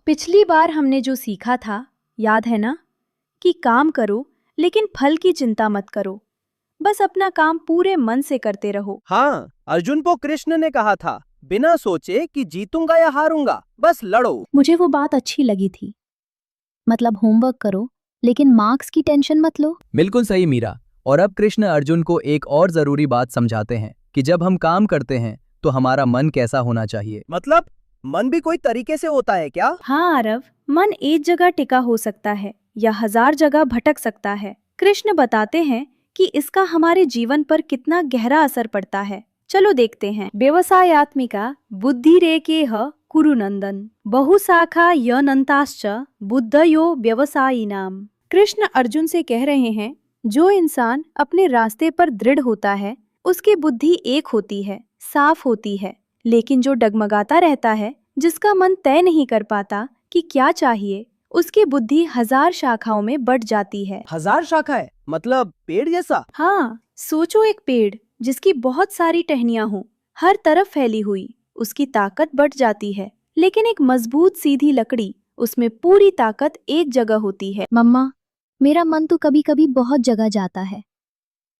पिछली बार हमने जो सीखा था, याद है ना? कि काम करो लेकिन फल की चिंता मत करो, बस अपना काम पूरे मन से करते रहो। हाँ, अर्जुन को कृष्ण ने कहा था, बिना सोचे कि जीतूंगा या हारूंगा, बस लड़ो। मुझे वो बात अच्छी लगी थी। मतलब होमवर्क करो लेकिन मार्क्स की टेंशन मत लो। बिल्कुल सही मीरा। और अब कृष्ण अर्जुन को एक और जरूरी बात समझाते हैं कि जब हम काम करते हैं तो हमारा मन कैसा होना चाहिए। मतलब मन भी कोई तरीके से होता है क्या? हाँ आरव, मन एक जगह टिका हो सकता है या 1000 जगह भटक सकता है। कृष्ण बताते हैं कि इसका हमारे जीवन पर कितना गहरा असर पड़ता है। चलो देखते हैं। व्यवसायात्मिका बुद्धिरेकेह कुरुनंदन बहुशाखा यनन्ताश्च बुद्धयो व्यवसायिनाम। कृष्ण अर्जुन से कह रहे हैं, जो इंसान अपने रास्ते पर दृढ़ होता है उसकी बुद्धि एक होती है, साफ होती है, लेकिन जो डगमगाता रहता है, जिसका मन तय नहीं कर पाता कि क्या चाहिए, उसकी बुद्धि 1000 शाखाओं में बढ़ जाती है। 1000 शाखाएं? मतलब पेड़ जैसा? हाँ, सोचो एक पेड़ जिसकी बहुत सारी टहनियां हों, हर तरफ फैली हुई, उसकी ताकत बढ़ जाती है। लेकिन एक मजबूत सीधी लकड़ी, उसमें पूरी ताकत एक जगह होती है। मम्मा, मेरा मन तो कभी कभी बहुत जगह जाता है।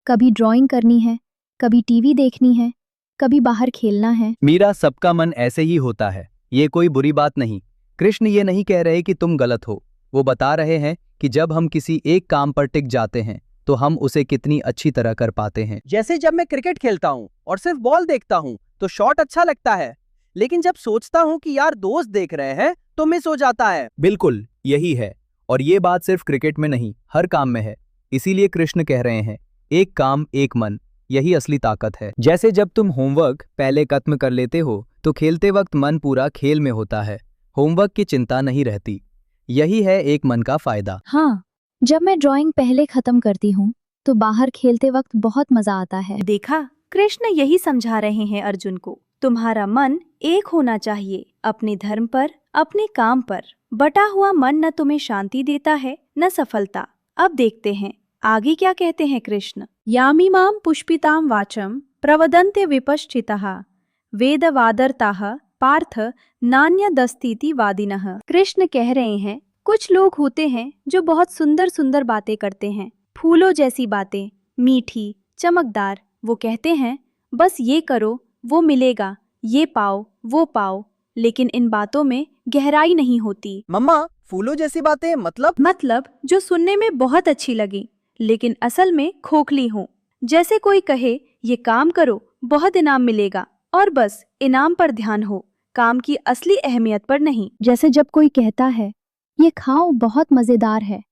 कभी ड्राइंग करनी है, कभी टीवी देखनी है, कभी बाहर खेलना है। मीरा, सबका मन ऐसे ही होता है, ये कोई बुरी बात नहीं। कृष्ण ये नहीं कह रहे कि तुम गलत हो, वो बता रहे हैं कि जब हम किसी एक काम पर टिक जाते हैं तो हम उसे कितनी अच्छी तरह कर पाते हैं। जैसे जब मैं क्रिकेट खेलता हूँ और सिर्फ बॉल देखता हूँ तो शॉट अच्छा लगता है, लेकिन जब सोचता हूँ कि यार दोस्त देख रहे हैं तो मिस हो जाता है। बिल्कुल यही है, और ये बात सिर्फ क्रिकेट में नहीं, हर काम में है। इसीलिए कृष्ण कह रहे हैं, एक काम एक मन, यही असली ताकत है। जैसे जब तुम होमवर्क पहले खत्म कर लेते हो तो खेलते वक्त मन पूरा खेल में होता है, होमवर्क की चिंता नहीं रहती। यही है एक मन का फायदा। हाँ, जब मैं ड्राइंग पहले खत्म करती हूँ तो बाहर खेलते वक्त बहुत मजा आता है। देखा, कृष्ण यही समझा रहे हैं अर्जुन को, तुम्हारा मन एक होना चाहिए, अपने धर्म पर, अपने काम पर। बटा हुआ मन न तुम्हें शांति देता है न सफलता। अब देखते हैं आगे क्या कहते हैं कृष्ण। यामिमाम पुष्पिताम वाचम प्रवदन्ते विपश्चितः वेदवादरताः पार्थ नान्यदस्तीति वादिनः। कृष्ण कह रहे हैं, कुछ लोग होते हैं जो बहुत सुंदर सुंदर बातें करते हैं, फूलों जैसी बातें, मीठी, चमकदार। वो कहते हैं बस ये करो वो मिलेगा, ये पाओ वो पाओ, लेकिन इन बातों में गहराई नहीं होती। मम्मा, फूलों जैसी बातें मतलब जो सुनने में बहुत अच्छी लगी लेकिन असल में खोखली हो। जैसे कोई कहे ये काम करो बहुत इनाम मिलेगा, और बस इनाम पर ध्यान हो, काम की असली अहमियत पर नहीं। जैसे जब कोई कहता है ये खाओ बहुत मजेदार है,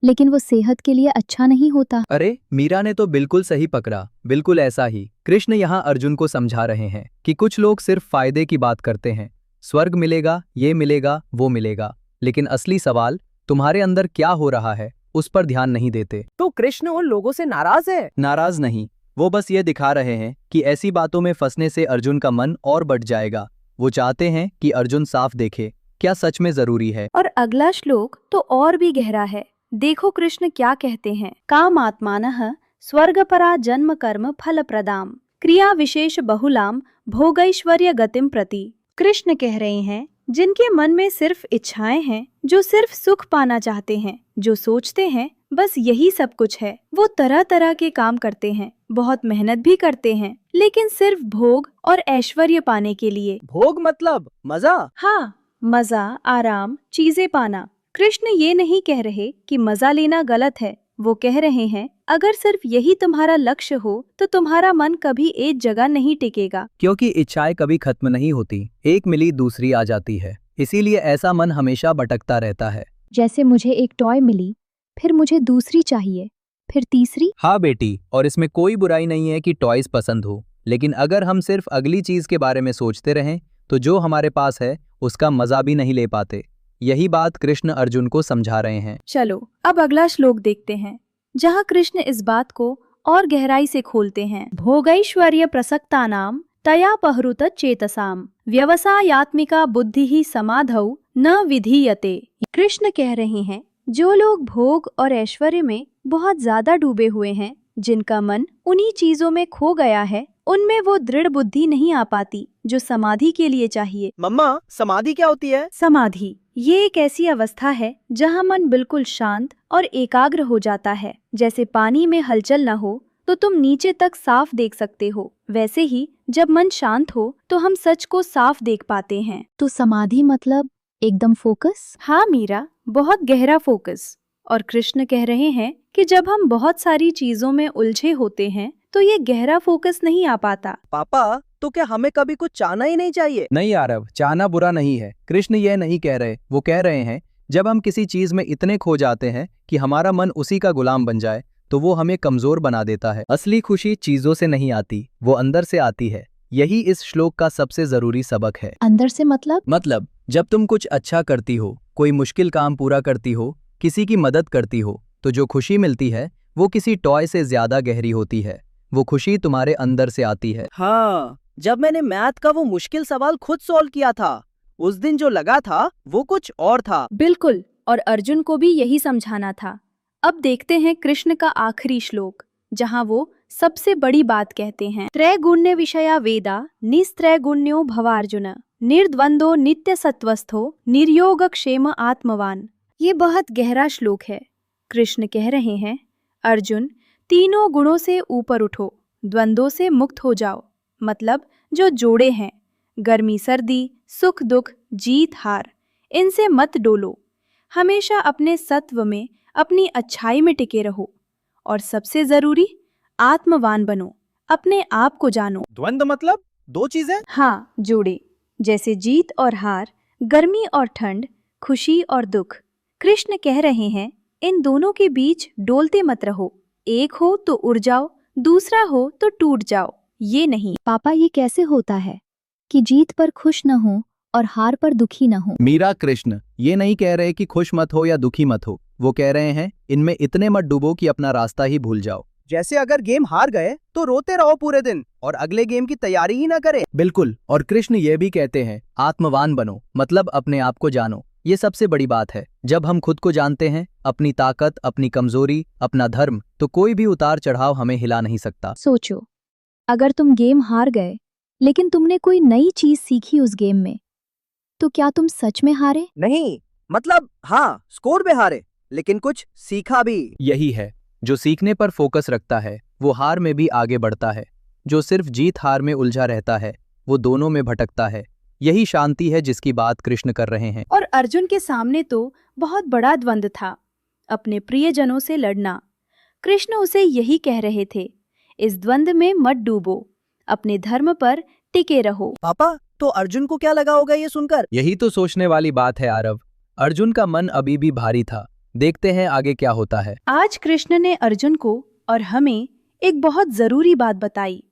लेकिन वो सेहत के लिए अच्छा नहीं होता। अरे, मीरा ने तो बिल्कुल सही पकड़ा, बिल्कुल ऐसा ही। कृष्ण यहाँ अर्जुन को समझा रहे हैं कि कुछ लोग सिर्फ फायदे की बात करते हैं, स्वर्ग मिलेगा, ये मिलेगा, वो मिलेगा, लेकिन असली सवाल तुम्हारे अंदर क्या हो रहा है उस पर ध्यान नहीं देते। तो कृष्ण उन लोगों से नाराज है? नाराज नहीं, वो बस ये दिखा रहे हैं कि ऐसी बातों में फंसने से अर्जुन का मन और बढ़ जाएगा। वो चाहते हैं कि अर्जुन साफ देखे क्या सच में जरूरी है। और अगला श्लोक तो और भी गहरा है। देखो कृष्ण क्या कहते हैं। काम आत्मानः स्वर्गपरा जन्म कर्म फल प्रदाम क्रिया विशेष बहुलाम भोगैश्वर्य गतिम प्रति। कृष्ण कह रहे हैं, जिनके मन में सिर्फ इच्छाएं हैं, जो सिर्फ सुख पाना चाहते हैं, जो सोचते हैं बस यही सब कुछ है, वो तरह तरह के काम करते हैं, बहुत मेहनत भी करते हैं, लेकिन सिर्फ भोग और ऐश्वर्य पाने के लिए। भोग मतलब मजा? हाँ, मजा, आराम, चीजें पाना। कृष्ण ये नहीं कह रहे कि मजा लेना गलत है, वो कह रहे हैं अगर सिर्फ यही तुम्हारा लक्ष्य हो तो तुम्हारा मन कभी एक जगह नहीं टिकेगा। क्योंकि इच्छाएं कभी खत्म नहीं होती, एक मिली दूसरी आ जाती है, इसीलिए ऐसा मन हमेशा भटकता रहता है। जैसे मुझे एक टॉय मिली, फिर मुझे दूसरी चाहिए, फिर तीसरी। हाँ बेटी, और इसमें कोई बुराई नहीं है कि टॉयज पसंद हो, लेकिन अगर हम सिर्फ अगली चीज के बारे में सोचते रहें तो जो हमारे पास है उसका मजा भी नहीं ले पाते। यही बात कृष्ण अर्जुन को समझा रहे हैं। चलो अब अगला श्लोक देखते हैं, जहाँ कृष्ण इस बात को और गहराई से खोलते हैं। भोगैश्वर्य प्रसक्तानाम तया पहरुत चेतसाम व्यवसायात्मिका बुद्धि ही समाधौ न विधीयते। कृष्ण कह रहे हैं, जो लोग भोग और ऐश्वर्य में बहुत ज्यादा डूबे हुए हैं, जिनका मन उन्हीं चीजों में खो गया है, उनमें वो दृढ़ बुद्धि नहीं आ पाती जो समाधि के लिए चाहिए। मम्मा, समाधि क्या होती है? समाधि ये एक ऐसी अवस्था है जहाँ मन बिल्कुल शांत और एकाग्र हो जाता है। जैसे पानी में हलचल न हो तो तुम नीचे तक साफ देख सकते हो, वैसे ही जब मन शांत हो तो हम सच को साफ देख पाते हैं। तो समाधि मतलब एकदम फोकस? हाँ मीरा, बहुत गहरा फोकस। और कृष्ण कह रहे हैं कि जब हम बहुत सारी चीजों में उलझे होते हैं तो ये गहरा फोकस नहीं आ पाता। पापा, तो क्या हमें कभी कुछ चाहना ही नहीं चाहिए? नहीं आरव, चाहना बुरा नहीं है। कृष्ण ये नहीं कह रहे, वो कह रहे हैं जब हम किसी चीज में इतने खो जाते हैं कि हमारा मन उसी का गुलाम बन जाए तो वो हमें कमजोर बना देता है। असली खुशी चीजों से नहीं आती, वो अंदर से आती है। यही इस श्लोक का सबसे जरूरी सबक है। अंदर से मतलब जब तुम कुछ अच्छा करती हो, कोई मुश्किल काम पूरा करती हो, किसी की मदद करती हो, तो जो खुशी मिलती है वो किसी टॉय से ज्यादा गहरी होती है। वो खुशी तुम्हारे अंदर से आती है। हाँ, जब मैंने मैथ का वो मुश्किल सवाल खुद सॉल्व किया था, उस दिन जो लगा था वो कुछ और था। बिल्कुल, और अर्जुन को भी यही समझाना था। अब देखते हैं कृष्ण का आखिरी श्लोक, जहाँ वो सबसे बड़ी बात कहते हैं। त्रैगुण्य विषया वेदा निस्त्रैगुण्यो भवार्जुन निर्द्वंदो नित्य सत्वस्थो निर्योग क्षेम आत्मवान। ये बहुत गहरा श्लोक है। कृष्ण कह रहे हैं, अर्जुन, तीनों गुणों से ऊपर उठो, द्वंद्वों से मुक्त हो जाओ। मतलब जो जोड़े हैं, गर्मी सर्दी, सुख दुख, जीत हार, इनसे मत डोलो। हमेशा अपने सत्व में, अपनी अच्छाई में टिके रहो। और सबसे जरूरी, आत्मवान बनो, अपने आप को जानो। द्वंद्व मतलब दो चीजें? हाँ, जोड़े, जैसे जीत और हार, गर्मी और ठंड, खुशी और दुख। कृष्ण कह रहे हैं, इन दोनों के बीच डोलते मत रहो। एक हो तो उड़ जाओ, दूसरा हो तो टूट जाओ, ये नहीं। पापा, ये कैसे होता है कि जीत पर खुश न हो और हार पर दुखी न हो? मीरा, कृष्ण ये नहीं कह रहे कि खुश मत हो या दुखी मत हो। वो कह रहे हैं इनमें इतने मत डूबो कि अपना रास्ता ही भूल जाओ। जैसे अगर गेम हार गए तो रोते रहो पूरे दिन और अगले गेम की तैयारी ही ना करें। बिल्कुल, और कृष्ण ये भी कहते हैं आत्मवान बनो, मतलब अपने आप को जानो। ये सबसे बड़ी बात है। जब हम खुद को जानते हैं, अपनी ताकत, अपनी कमजोरी, अपना धर्म, तो कोई भी उतार चढ़ाव हमें हिला नहीं सकता। सोचो, अगर तुम गेम हार गए लेकिन तुमने कोई नई चीज सीखी उस गेम में, तो क्या तुम सच में हारे? नहीं, मतलब हाँ, स्कोर में हारे, लेकिन कुछ सीखा भी। यही है, जो सीखने पर फोकस रखता है वो हार में भी आगे बढ़ता है। जो सिर्फ जीत हार में उलझा रहता है वो दोनों में भटकता है। यही शांति है जिसकी बात कृष्ण कर रहे हैं। और अर्जुन के सामने तो बहुत बड़ा द्वंद्व था, अपने प्रियजनों से लड़ना। कृष्ण उसे यही कह रहे थे, इस द्वंद्व में मत डूबो, अपने धर्म पर टिके रहो। पापा, तो अर्जुन को क्या लगा होगा ये सुनकर? यही तो सोचने वाली बात है आरव। अर्जुन का मन अभी भी भारी था। देखते हैं आगे क्या होता है। आज कृष्ण ने अर्जुन को और हमें एक बहुत जरूरी बात बताई।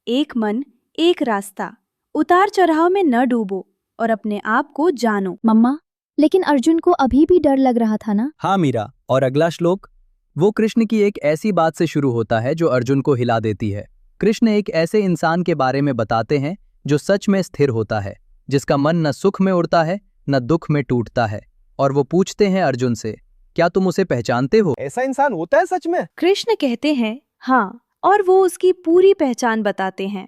एक मन, एक रास्ता। उतार चढ़ाव में न डूबो और अपने आप को जानो। मम्मा, लेकिन अर्जुन को अभी भी डर लग रहा था ना? हाँ मीरा, और अगला श्लोक वो कृष्ण की एक ऐसी बात से शुरू होता है जो अर्जुन को हिला देती है। कृष्ण एक ऐसे इंसान के बारे में बताते हैं जो सच में स्थिर होता है, जिसका मन न सुख में उड़ता है न दुख में टूटता है। और वो पूछते हैं अर्जुन से, क्या तुम उसे पहचानते हो? ऐसा इंसान होता है सच में? कृष्ण कहते हैं हाँ, और वो उसकी पूरी पहचान बताते हैं।